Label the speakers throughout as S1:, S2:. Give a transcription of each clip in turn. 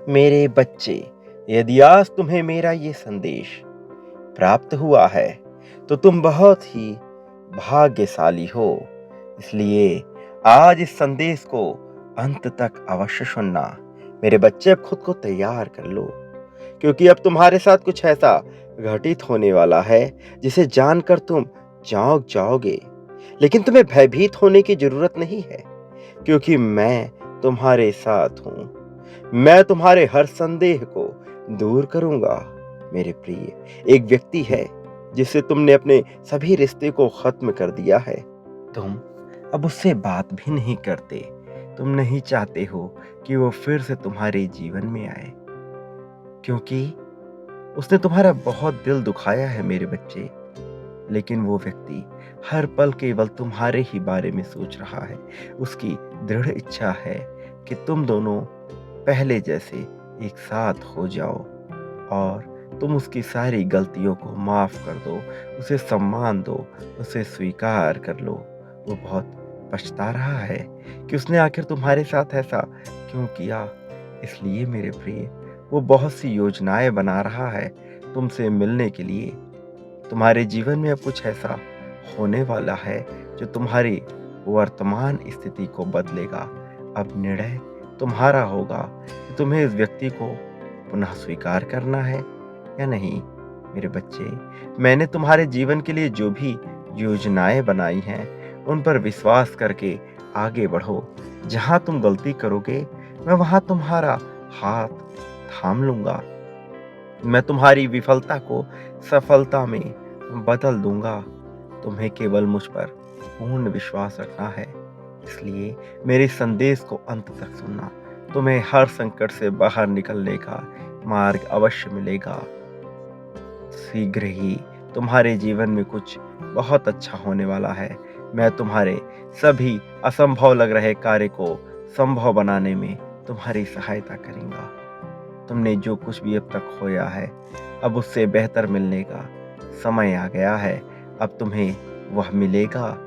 S1: मेरे बच्चे, यदि आज तुम्हें मेरा ये संदेश प्राप्त हुआ है, तो तुम बहुत ही भाग्यशाली हो। इसलिए आज इस संदेश को अंत तक अवश्य सुनना। मेरे बच्चे, अब खुद को तैयार कर लो, क्योंकि अब तुम्हारे साथ कुछ ऐसा घटित होने वाला है जिसे जानकर तुम चौंक जाओगे। लेकिन तुम्हें भयभीत होने की जरूरत नहीं है, क्योंकि मैं तुम्हारे साथ हूं। मैं तुम्हारे हर संदेह को दूर करूंगा। मेरे प्रिय, एक व्यक्ति है जिससे तुमने अपने सभी रिश्ते को खत्म कर दिया है। तुम अब उससे बात भी नहीं करते। तुम नहीं चाहते हो कि वो फिर से तुम्हारे जीवन में आए, क्योंकि उसने तुम्हारा बहुत दिल दुखाया है मेरे बच्चे। लेकिन वो व्यक्ति हर पल केवल तुम्हारे ही बारे में सोच रहा है। उसकी दृढ़ इच्छा है कि तुम दोनों पहले जैसे एक साथ हो जाओ और तुम उसकी सारी गलतियों को माफ कर दो, उसे सम्मान दो, उसे स्वीकार कर लो। वो बहुत पछता रहा है कि उसने आखिर तुम्हारे साथ ऐसा क्यों किया। इसलिए मेरे प्रिय, वो बहुत सी योजनाएं बना रहा है तुमसे मिलने के लिए। तुम्हारे जीवन में अब कुछ ऐसा होने वाला है जो तुम्हारी वर्तमान स्थिति को बदलेगा। अब निर्णय तुम्हारा होगा कि तुम्हें इस व्यक्ति को पुनः स्वीकार करना है या नहीं। मेरे बच्चे, मैंने तुम्हारे जीवन के लिए जो भी योजनाएं बनाई हैं, उन पर विश्वास करके आगे बढ़ो। जहां तुम गलती करोगे, मैं वहां तुम्हारा हाथ थाम लूंगा। मैं तुम्हारी विफलता को सफलता में बदल दूंगा। तुम्हें केवल मुझ पर पूर्ण विश्वास रखना है। इसलिए मेरे संदेश को अंत तक सुनना। तुम्हें हर संकट से बाहर निकलने का मार्ग अवश्य मिलेगा। शीघ्र ही तुम्हारे जीवन में कुछ बहुत अच्छा होने वाला है। मैं तुम्हारे सभी असंभव लग रहे कार्य को संभव बनाने में तुम्हारी सहायता करूंगा। तुमने जो कुछ भी अब तक खोया है, अब उससे बेहतर मिलने का समय आ गया है। अब तुम्हें वह मिलेगा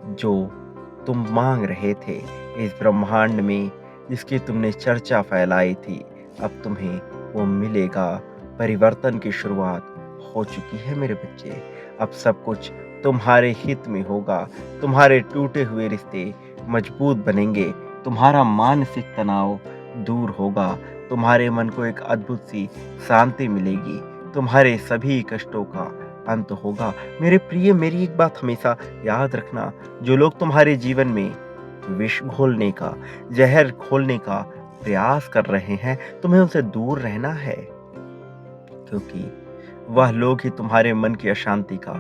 S1: जो तुम मांग रहे थे। इस ब्रह्मांड में जिसकी तुमने चर्चा फैलाई थी, अब तुम्हें वो मिलेगा। परिवर्तन की शुरुआत हो चुकी है मेरे बच्चे। अब सब कुछ तुम्हारे हित में होगा। तुम्हारे टूटे हुए रिश्ते मजबूत बनेंगे। तुम्हारा मानसिक तनाव दूर होगा। तुम्हारे मन को एक अद्भुत सी शांति मिलेगी। तुम्हारे सभी कष्टों का अंत होगा। मेरे प्रिय, मेरी एक बात हमेशा याद रखना। जो लोग तुम्हारे जीवन में विष घोलने का, जहर घोलने का प्रयास कर रहे हैं, तुम्हें उनसे दूर रहना है, क्योंकि वह लोग ही तुम्हारे मन की अशांति का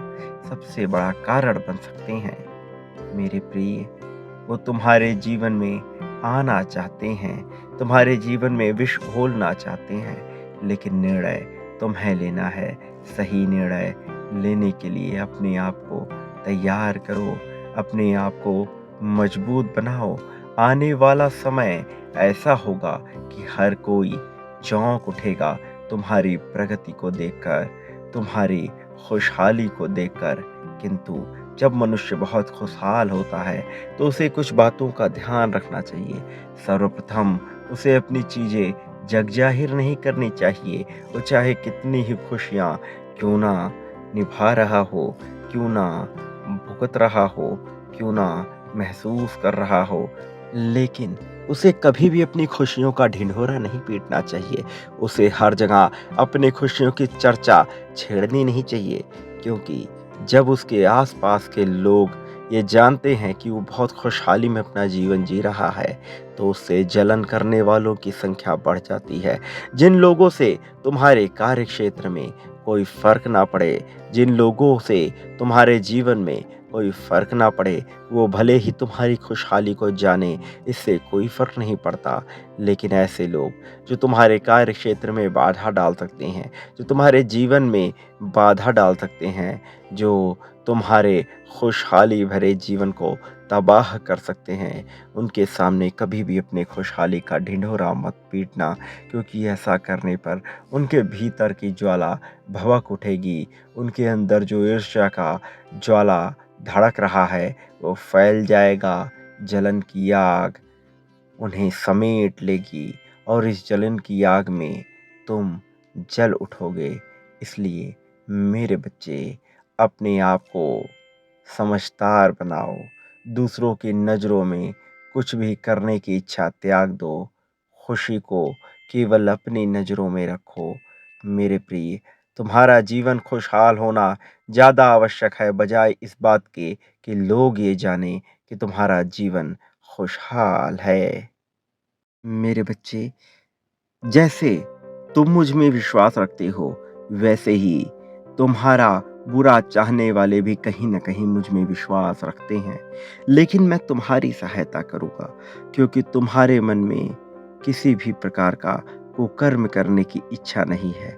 S1: सबसे बड़ा कारण बन सकते हैं। मेरे प्रिय, वो तुम्हारे जीवन में आना चाहते हैं, तुम्हारे जीवन में विष घोलना चाहते हैं, लेकिन निर्णय तुम्हें लेना है। सही निर्णय लेने के लिए अपने आप को तैयार करो, अपने आप को मजबूत बनाओ। आने वाला समय ऐसा होगा कि हर कोई चौंक उठेगा तुम्हारी प्रगति को देखकर, तुम्हारी खुशहाली को देखकर। किंतु जब मनुष्य बहुत खुशहाल होता है, तो उसे कुछ बातों का ध्यान रखना चाहिए। सर्वप्रथम उसे अपनी चीजें जग जाहिर नहीं करनी चाहिए। वो चाहे कितनी ही खुशियां क्यों ना निभा रहा हो, क्यों ना भुगत रहा हो, क्यों ना महसूस कर रहा हो, लेकिन उसे कभी भी अपनी खुशियों का ढिंढोरा नहीं पीटना चाहिए। उसे हर जगह अपनी खुशियों की चर्चा छेड़नी नहीं चाहिए, क्योंकि जब उसके आसपास के लोग ये जानते हैं कि वो बहुत खुशहाली में अपना जीवन जी रहा है, तो उससे जलन करने वालों की संख्या बढ़ जाती है। जिन लोगों से तुम्हारे कार्य क्षेत्र में कोई फर्क ना पड़े, जिन लोगों से तुम्हारे जीवन में कोई फर्क ना पड़े, वो भले ही तुम्हारी खुशहाली को जाने, इससे कोई फर्क नहीं पड़ता। लेकिन ऐसे लोग जो तुम्हारे कार्य क्षेत्र में बाधा डाल सकते हैं, जो तुम्हारे जीवन में बाधा डाल सकते हैं, जो तुम्हारे खुशहाली भरे जीवन को तबाह कर सकते हैं, उनके सामने कभी भी अपने खुशहाली का ढिंढोरा मत पीटना, क्योंकि ऐसा करने पर उनके भीतर की ज्वाला भभक उठेगी। उनके अंदर जो ईर्ष्या का ज्वाला धड़क रहा है, वो फैल जाएगा। जलन की आग उन्हें समेट लेगी और इस जलन की आग में तुम जल उठोगे। इसलिए मेरे बच्चे, अपने आप को समझदार बनाओ। दूसरों की नज़रों में कुछ भी करने की इच्छा त्याग दो। खुशी को केवल अपनी नज़रों में रखो। मेरे प्रिय, तुम्हारा जीवन खुशहाल होना ज़्यादा आवश्यक है, बजाय इस बात के कि लोग ये जानें कि तुम्हारा जीवन खुशहाल है। मेरे बच्चे, जैसे तुम मुझ में विश्वास रखते हो, वैसे ही तुम्हारा बुरा चाहने वाले भी कहीं न कहीं मुझ में विश्वास रखते हैं। लेकिन मैं तुम्हारी सहायता करूँगा, क्योंकि तुम्हारे मन में किसी भी प्रकार का कुकर्म करने की इच्छा नहीं है।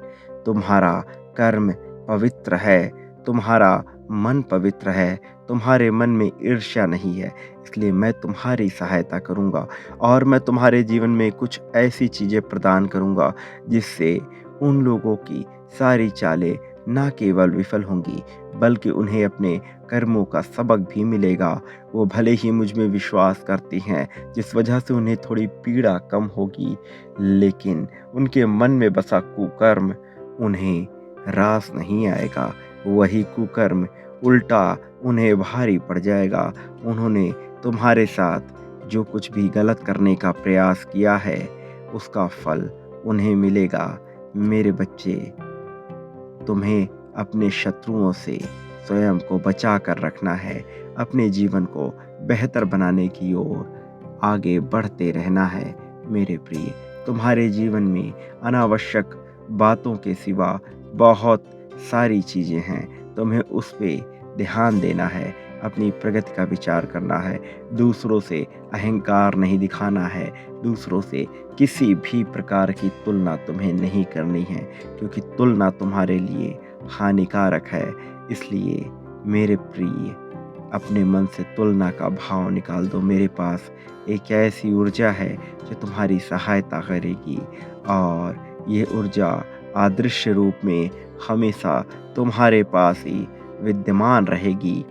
S1: तुम्हारा कर्म पवित्र है, तुम्हारा मन पवित्र है, तुम्हारे मन में ईर्ष्या नहीं है। इसलिए मैं तुम्हारी सहायता करूँगा और मैं तुम्हारे जीवन में कुछ ऐसी चीज़ें प्रदान करूँगा जिससे उन लोगों की सारी चालें ना केवल विफल होंगी, बल्कि उन्हें अपने कर्मों का सबक भी मिलेगा। वो भले ही मुझ में विश्वास करती हैं, जिस वजह से उन्हें थोड़ी पीड़ा कम होगी, लेकिन उनके मन में बसा कुकर्म उन्हें रास नहीं आएगा। वही कुकर्म उल्टा उन्हें भारी पड़ जाएगा। उन्होंने तुम्हारे साथ जो कुछ भी गलत करने का प्रयास किया है, उसका फल उन्हें मिलेगा। मेरे बच्चे, तुम्हें अपने शत्रुओं से स्वयं को बचा कर रखना है। अपने जीवन को बेहतर बनाने की ओर आगे बढ़ते रहना है। मेरे प्रिय, तुम्हारे जीवन में अनावश्यक बातों के सिवा बहुत सारी चीज़ें हैं। तुम्हें उस पे ध्यान देना है, अपनी प्रगति का विचार करना है, दूसरों से अहंकार नहीं दिखाना है, दूसरों से किसी भी प्रकार की तुलना तुम्हें नहीं करनी है, क्योंकि तुलना तुम्हारे लिए हानिकारक है। इसलिए मेरे प्रिय, अपने मन से तुलना का भाव निकाल दो। मेरे पास एक ऐसी ऊर्जा है जो तुम्हारी सहायता करेगी, और ये ऊर्जा अदृश्य रूप में हमेशा तुम्हारे पास ही विद्यमान रहेगी।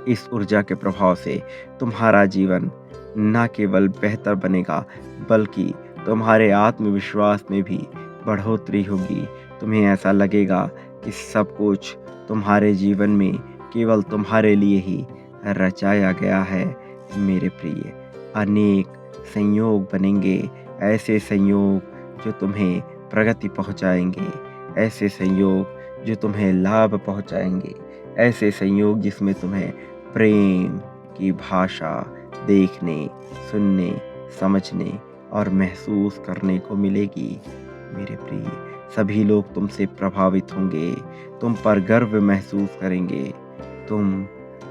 S1: इस ऊर्जा के प्रभाव से तुम्हारा जीवन न केवल बेहतर बनेगा, बल्कि तुम्हारे आत्मविश्वास में भी बढ़ोतरी होगी। तुम्हें ऐसा लगेगा कि सब कुछ तुम्हारे जीवन में केवल तुम्हारे लिए ही रचाया गया है। मेरे प्रिय, अनेक संयोग बनेंगे, ऐसे संयोग जो तुम्हें प्रगति पहुंचाएंगे, ऐसे संयोग जो तुम्हें लाभ पहुंचाएंगे, ऐसे संयोग जिसमें तुम्हें प्रेम की भाषा देखने, सुनने, समझने और महसूस करने को मिलेगी। मेरे प्रिय, सभी लोग तुमसे प्रभावित होंगे, तुम पर गर्व महसूस करेंगे। तुम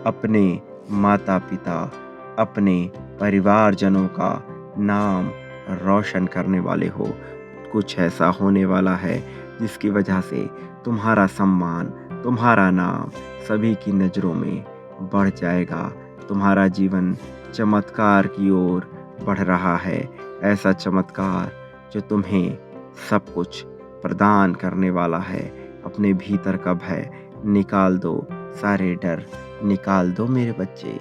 S1: अपने माता-पिता, अपने परिवारजनों का नाम रोशन करने वाले हो। कुछ ऐसा होने वाला है जिसकी वजह से तुम्हारा सम्मान, तुम्हारा नाम सभी की नज़रों में बढ़ जाएगा। तुम्हारा जीवन चमत्कार की ओर बढ़ रहा है, ऐसा चमत्कार जो तुम्हें सब कुछ प्रदान करने वाला है। अपने भीतर का भय निकाल दो, सारे डर निकाल दो मेरे बच्चे।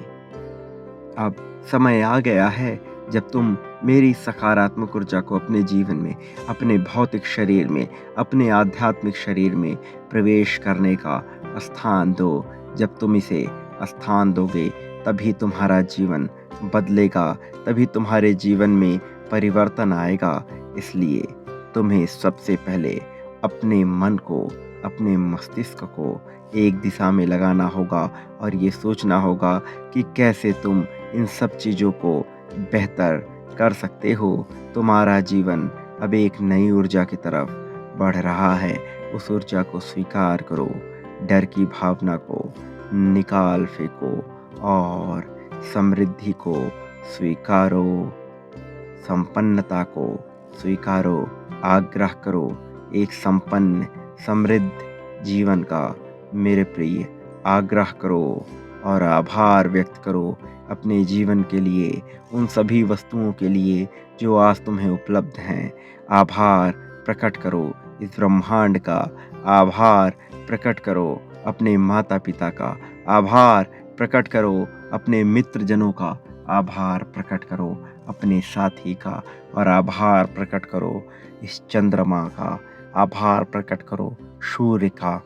S1: अब समय आ गया है जब तुम मेरी सकारात्मक ऊर्जा को अपने जीवन में, अपने भौतिक शरीर में, अपने आध्यात्मिक शरीर में प्रवेश करने का स्थान दो। जब तुम इसे स्थान दोगे, तभी तुम्हारा जीवन बदलेगा, तभी तुम्हारे जीवन में परिवर्तन आएगा। इसलिए तुम्हें सबसे पहले अपने मन को, अपने मस्तिष्क को एक दिशा में लगाना होगा और ये सोचना होगा कि कैसे तुम इन सब चीज़ों को बेहतर कर सकते हो। तुम्हारा जीवन अब एक नई ऊर्जा की तरफ बढ़ रहा है। उस ऊर्जा को स्वीकार करो, डर की भावना को निकाल फेंको और समृद्धि को स्वीकारो, संपन्नता को स्वीकारो, आग्रह करो एक संपन्न, समृद्ध जीवन का। मेरे प्रिय, आग्रह करो और आभार व्यक्त करो अपने जीवन के लिए, उन सभी वस्तुओं के लिए जो आज तुम्हें उपलब्ध हैं। आभार प्रकट करो इस ब्रह्मांड का, आभार प्रकट करो अपने माता पिता का, आभार प्रकट करो अपने मित्रजनों का, आभार प्रकट करो अपने साथी का और आभार प्रकट करो इस चंद्रमा का, आभार प्रकट करो सूर्य का,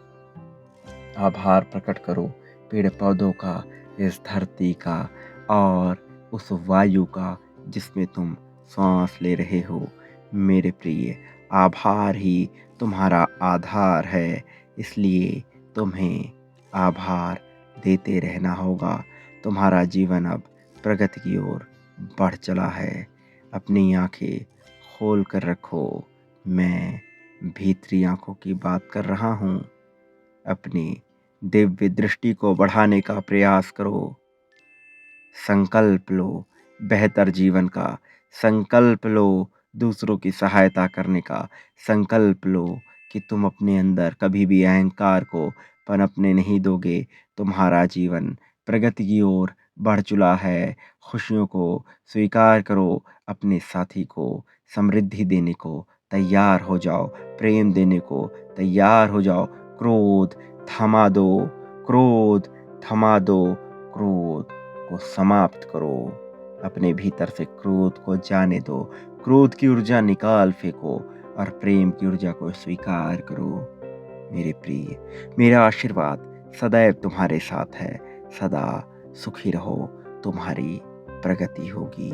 S1: आभार प्रकट करो पेड़ पौधों का, इस धरती का और उस वायु का जिसमें तुम सांस ले रहे हो। मेरे प्रिय, आभार ही तुम्हारा आधार है, इसलिए तुम्हें आभार देते रहना होगा। तुम्हारा जीवन अब प्रगति की ओर बढ़ चला है। अपनी आंखें खोल कर रखो, मैं भीतरी आंखों की बात कर रहा हूँ। अपनी दिव्य दृष्टि को बढ़ाने का प्रयास करो। संकल्प लो बेहतर जीवन का, संकल्प लो दूसरों की सहायता करने का, संकल्प लो कि तुम अपने अंदर कभी भी अहंकार को पनपने नहीं दोगे। तुम्हारा जीवन प्रगति की ओर बढ़ चला है। खुशियों को स्वीकार करो, अपने साथी को समृद्धि देने को तैयार हो जाओ, प्रेम देने को तैयार हो जाओ। क्रोध थमा दो, क्रोध थमा दो, क्रोध को समाप्त करो। अपने भीतर से क्रोध को जाने दो, क्रोध की ऊर्जा निकाल फेंको और प्रेम की ऊर्जा को स्वीकार करो। मेरे प्रिय, मेरा आशीर्वाद सदैव तुम्हारे साथ है। सदा सुखी रहो, तुम्हारी प्रगति होगी।